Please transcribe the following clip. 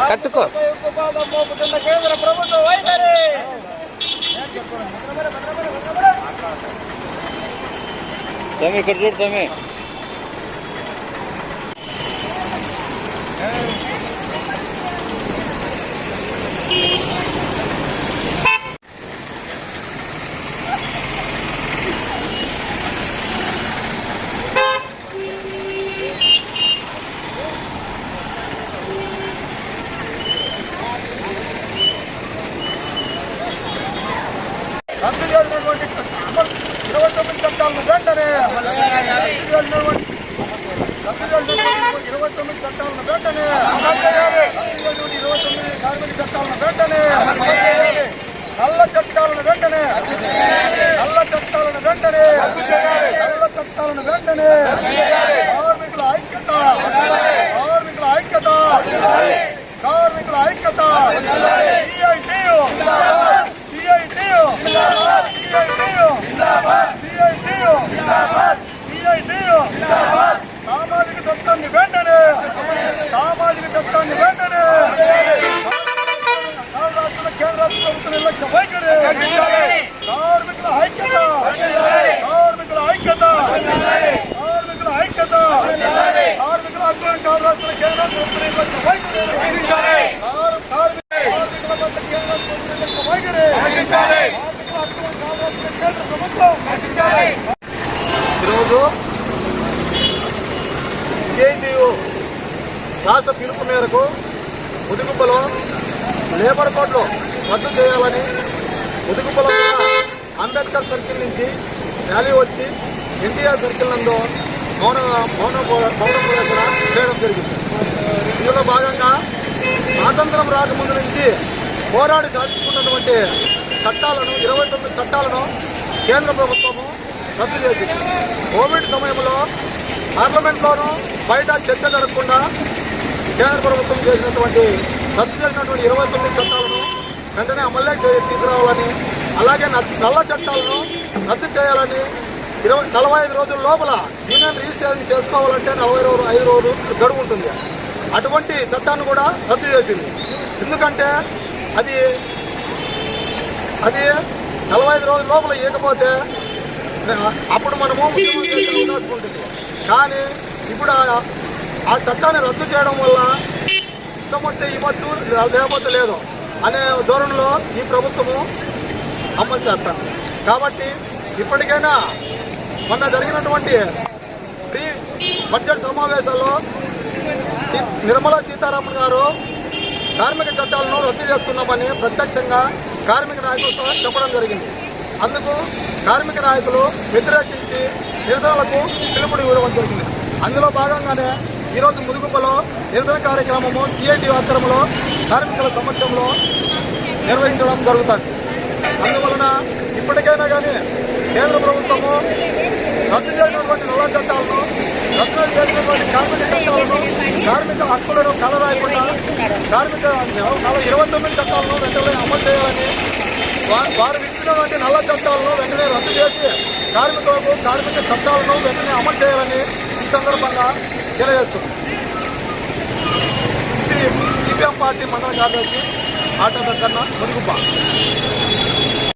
కట్టుకో కేంద్ర ప్రభుత్వ వైఖరి స్వామి ఇక్కడ చూడు స్వామి. రద్దు చేసినటువంటి 29 చట్టాలను వెంటనే రద్దు చేసినటువంటి 29 చట్టాలను వెంటనే రద్దు చేసినటువంటి 29 కార్మిక చట్టాలను వెంటనే నల్ల చట్టాలను వెంటనే నల్ల చట్టాలను వెంటనే నల్ల చట్టాలను వెంటనే కార్మికుల ఐక్యత కార్మికుల ఐక్యత కార్మికుల ఐక్యత సామాజిక చట్టాన్ని వెంటనే సామాజిక చట్టాన్ని వెంటనే రాష్ట్ర కేంద్ర ప్రభుత్వ నిర్లక్ష్య వైఖరి కార్మికుల ఐక్యత కార్మికుల ఐక్యత కార్మికుల ఐక్యత కార్మికుల హక్కులను కాదు రాష్ట్ర కేంద్ర ప్రభుత్వ నిర్లక్ష్య వైఖరి కార్మికుల పట్ల కేంద్ర ప్రభుత్వ నిర్లక్ష్య వైఖరి ఈరోజు సిఐటియు రాష్ట్ర పిలుపు మేరకు ముదిగుబ్బలో లేబర్ కోడ్లు రద్దు చేయాలని ముదిగుబ్బలో అంబేద్కర్ సర్కిల్ నుంచి ర్యాలీ వచ్చి ఎన్టీఆర్ సర్కిల్ నందు మౌన ప్రదర్శన చేయడం జరిగింది. ఇందులో భాగంగా స్వాతంత్రం రాకముందు నుంచి పోరాడి సాధించుకున్నటువంటి చట్టాలను 29 చట్టాలను కేంద్ర ప్రభుత్వము రద్దు చేసింది. కోవిడ్ సమయంలో పార్లమెంట్లోనూ బయట చర్చ జరగకుండా కేంద్ర ప్రభుత్వం రద్దు చేసినటువంటి 29 చట్టాలను వెంటనే అమల్లో తీసుకురావాలని, అలాగే నల్ల చట్టాలను రద్దు చేయాలని 45 రోజుల లోపల యూనియన్ రిజిస్ట్రేషన్ చేసుకోవాలంటే 45 రోజులు గడువు ఉంటుంది. అటువంటి చట్టాన్ని కూడా రద్దు చేసింది. ఎందుకంటే అది 45 రోజుల లోపల ఇవ్వకపోతే అప్పుడు మనము ఉద్యమం చేసే అవకాశం ఉంటుంది. కానీ ఇప్పుడు ఆ చట్టాన్ని రద్దు చేయడం వల్ల ఇష్టం వస్తే ఇవ్వచ్చు లేకపోతే లేదు అనే ధోరణిలో ఈ ప్రభుత్వము అమలు చేస్తాను. కాబట్టి ఇప్పటికైనా మొన్న జరిగినటువంటి ప్రీ బడ్జెట్ సమావేశాల్లో నిర్మలా సీతారామన్ గారు కార్మిక చట్టాలను రద్దు చేస్తున్నామని ప్రత్యక్షంగా కార్మిక నాయకులతో చెప్పడం జరిగింది. అందుకు కార్మిక నాయకులు వ్యతిరేకించి నిరసనలకు పిలుపుడు ఇవ్వడం జరిగింది. అందులో భాగంగానే ఈరోజు ముదిగుబ్బలో నిరసన కార్యక్రమము సిఐటి ఆధ్వర్యంలో కార్మికుల సమక్షంలో నిర్వహించడం జరుగుతుంది. అందువలన ఇప్పటికైనా కానీ కేంద్ర ప్రభుత్వము రద్దు చేసినటువంటి నల్ల చట్టాలను, రద్దు చేసినటువంటి కార్మిక చట్టాలను, కార్మిక హక్కులను కలరాయకుండా కార్మిక 29 చట్టాలను వెంటనే అమలు చేయాలని, వారు విధించినటువంటి నల్ల చట్టాలను వెంటనే రద్దు చేసి కార్మికులకు కార్మిక చట్టాలను వెంటనే అమలు చేయాలని ఈ సందర్భంగా తెలియజేస్తుంది. సిపిఎం పార్టీ మండల కార్యదర్శి ఆటో కన్నా ముదిగుబ్బ.